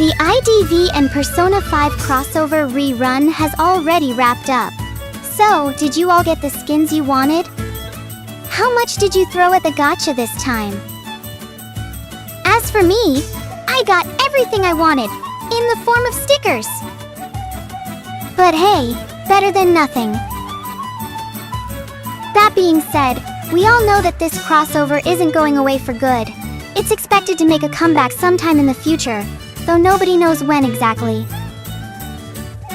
The IDV and Persona 5 crossover rerun has already wrapped up. So, did you all get the skins you wanted? How much did you throw at the gacha this time? As for me, I got everything I wanted, in the form of stickers. But hey, better than nothing. That being said, we all know that this crossover isn't going away for good. It's expected to make a comeback sometime in the future, though nobody knows when exactly.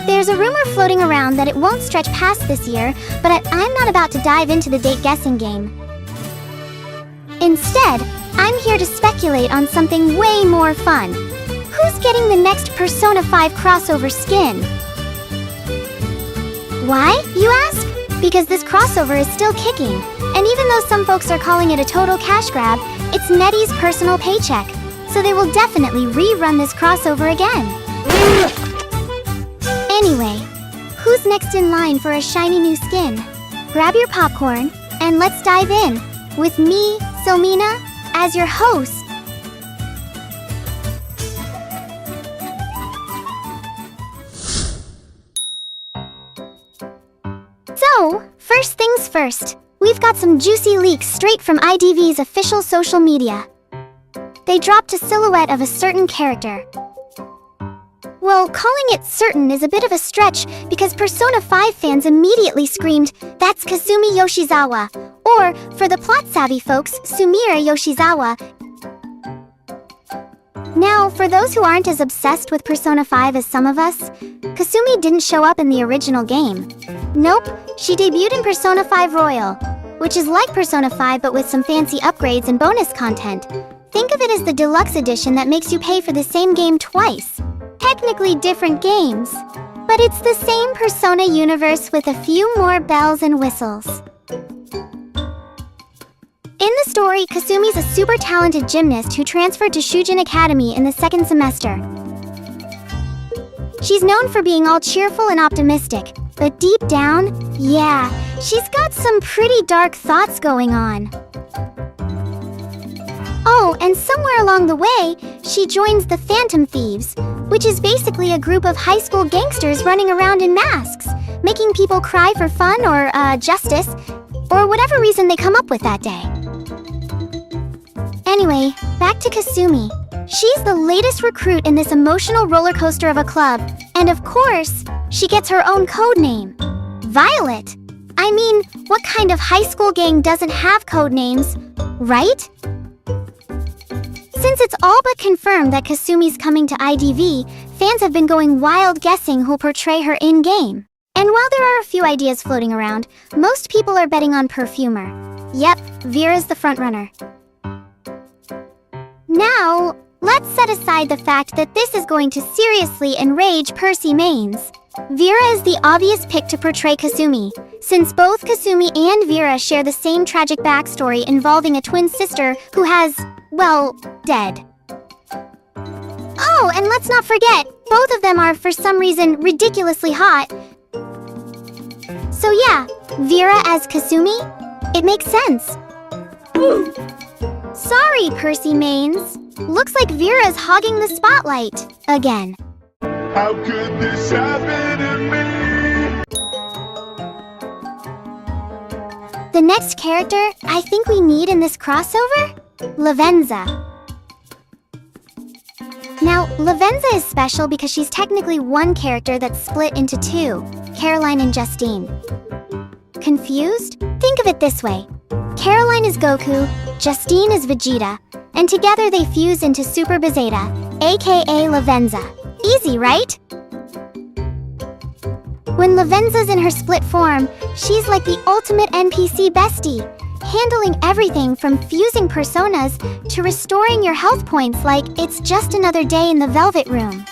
There's a rumor floating around that it won't stretch past this year, but I'm not about to dive into the date guessing game. Instead, I'm here to speculate on something way more fun. Who's getting the next Persona 5 crossover skin? Why, you ask? Because this crossover is still kicking, and even though some folks are calling it a total cash grab, it's NetEase personal paycheck, so they will definitely rerun this crossover again. Anyway, who's next in line for a shiny new skin? Grab your popcorn, and let's dive in, with me, Silmina, as your host. So, first things first, we've got some juicy leaks straight from IDV's official social media. They dropped a silhouette of a certain character. Well, calling it certain is a bit of a stretch because Persona 5 fans immediately screamed, "That's Kasumi Yoshizawa," or, for the plot-savvy folks, Sumire Yoshizawa. Now, for those who aren't as obsessed with Persona 5 as some of us, Kasumi didn't show up in the original game. Nope, she debuted in Persona 5 Royal, which is like Persona 5 but with some fancy upgrades and bonus content. Think of it as the deluxe edition that makes you pay for the same game twice. Technically different games, but it's the same Persona universe with a few more bells and whistles. In the story, Kasumi's a super talented gymnast who transferred to Shujin Academy in the second semester. She's known for being all cheerful and optimistic, but deep down, yeah, she's got some pretty dark thoughts going on. Oh, and somewhere along the way, she joins the Phantom Thieves, which is basically a group of high school gangsters running around in masks, making people cry for fun or, justice, or whatever reason they come up with that day. Anyway, back to Kasumi. She's the latest recruit in this emotional roller coaster of a club, and of course, she gets her own code name, Violet. I mean, what kind of high school gang doesn't have code names, right? Since it's all but confirmed that Kasumi's coming to IDV, fans have been going wild guessing who'll portray her in-game. And while there are a few ideas floating around, most people are betting on Perfumer. Yep, Vera's the frontrunner. Now, let's set aside the fact that this is going to seriously enrage Percy Mains. Vera is the obvious pick to portray Kasumi, since both Kasumi and Vera share the same tragic backstory involving a twin sister who has, well, dead. Oh, and let's not forget, both of them are, for some reason, ridiculously hot. So yeah, Vera as Kasumi? It makes sense. Sorry, Percy Mains. Looks like Vera's hogging the spotlight again. How could this happen to me? The next character I think we need in this crossover? Lavenza. Now, Lavenza is special because she's technically one character that's split into two, Caroline and Justine. Confused? Think of it this way. Caroline is Goku, Justine is Vegeta, and together they fuse into Super Bezeta, aka Lavenza. Easy, right? When Lavenza's in her split form, she's like the ultimate NPC bestie, handling everything from fusing personas to restoring your health points like it's just another day in the Velvet Room.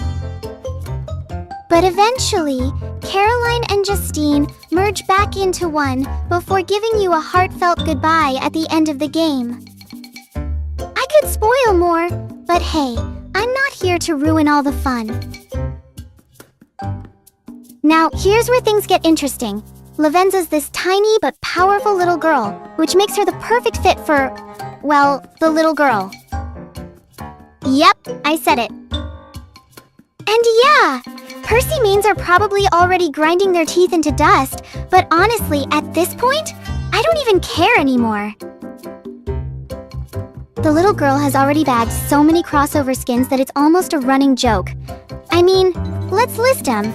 But eventually, Caroline and Justine merge back into one before giving you a heartfelt goodbye at the end of the game. I could spoil more, but hey, I'm not here to ruin all the fun. Now, here's where things get interesting. Lavenza's this tiny but powerful little girl, which makes her the perfect fit for, well, the little girl. Yep, I said it. And yeah, Percy mains are probably already grinding their teeth into dust, but honestly, at this point, I don't even care anymore. The little girl has already bagged so many crossover skins that it's almost a running joke. I mean, let's list them.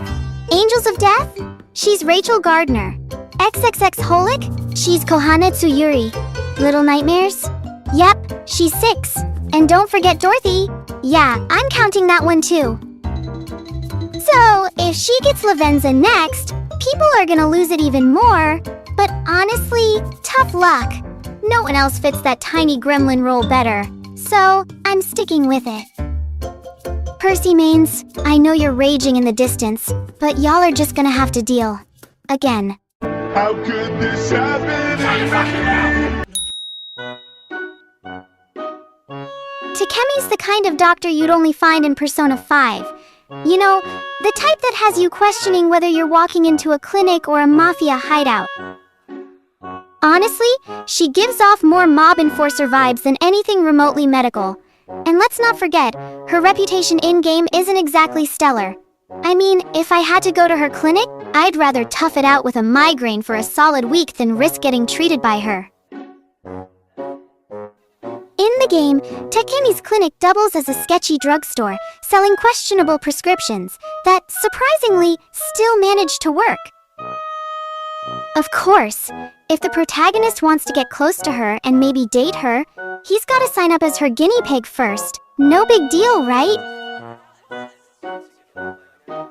Angels of Death? She's Rachel Gardner. XXX Holic? She's Kohana Tsuyuri. Little Nightmares? Yep, she's 6. And don't forget Dorothy. Yeah, I'm counting that one too. So, if she gets Lavenza next, people are gonna lose it even more. But honestly, tough luck. No one else fits that tiny gremlin role better. So, I'm sticking with it. Percy mains, I know you're raging in the distance, but y'all are just gonna have to deal. Again. How could this happen to me? Takemi's the kind of doctor you'd only find in Persona 5. You know, the type that has you questioning whether you're walking into a clinic or a mafia hideout. Honestly, she gives off more mob enforcer vibes than anything remotely medical. And let's not forget, her reputation in-game isn't exactly stellar. I mean, if I had to go to her clinic, I'd rather tough it out with a migraine for a solid week than risk getting treated by her. In the game, Takemi's clinic doubles as a sketchy drugstore, selling questionable prescriptions that, surprisingly, still manage to work. Of course, if the protagonist wants to get close to her and maybe date her, he's gotta sign up as her guinea pig first. No big deal, right?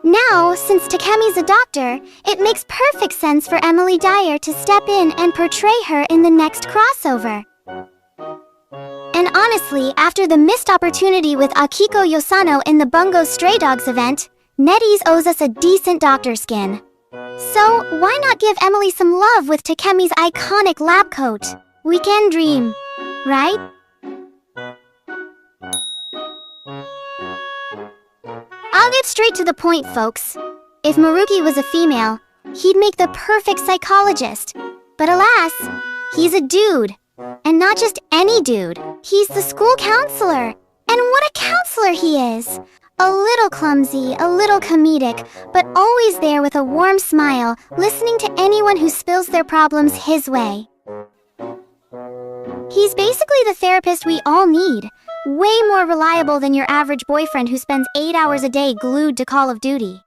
Now, since Takemi's a doctor, it makes perfect sense for Emily Dyer to step in and portray her in the next crossover. And honestly, after the missed opportunity with Akiko Yosano in the Bungo Stray Dogs event, NetEase owes us a decent doctor skin. So, why not give Emily some love with Takemi's iconic lab coat? Weekend dream, right? I'll get straight to the point, folks. If Maruki was a female, he'd make the perfect psychologist. But alas, he's a dude. And not just any dude. He's the school counselor. And what a counselor he is! A little clumsy, a little comedic, but always there with a warm smile, listening to anyone who spills their problems his way. He's basically the therapist we all need. Way more reliable than your average boyfriend who spends 8 hours a day glued to Call of Duty.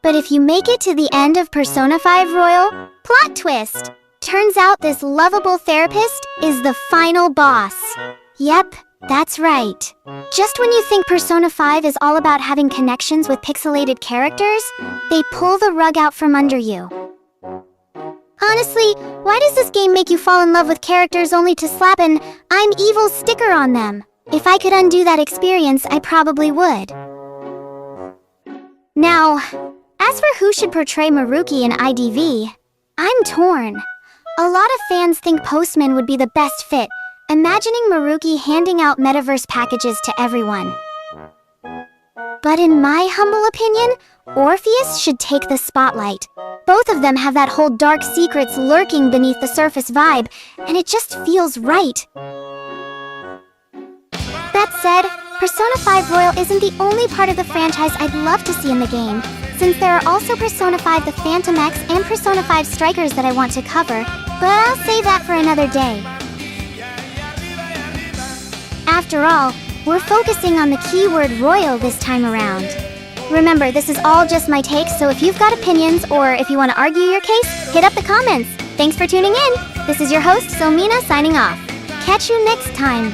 But if you make it to the end of Persona 5 Royal, plot twist! Turns out this lovable therapist is the final boss. Yep, that's right. Just when you think Persona 5 is all about having connections with pixelated characters, they pull the rug out from under you. Honestly, why does this game make you fall in love with characters only to slap an "I'm evil" sticker on them? If I could undo that experience, I probably would. Now, as for who should portray Maruki in IDV, I'm torn. A lot of fans think Postman would be the best fit, imagining Maruki handing out metaverse packages to everyone. But in my humble opinion, Orpheus should take the spotlight. Both of them have that whole dark secrets lurking beneath the surface vibe, and it just feels right. That said, Persona 5 Royal isn't the only part of the franchise I'd love to see in the game, since there are also Persona 5 The Phantom X and Persona 5 Strikers that I want to cover, but I'll save that for another day. After all, we're focusing on the keyword royal this time around. Remember, this is all just my take, so if you've got opinions or if you want to argue your case, hit up the comments. Thanks for tuning in. This is your host, Silmina, signing off. Catch you next time.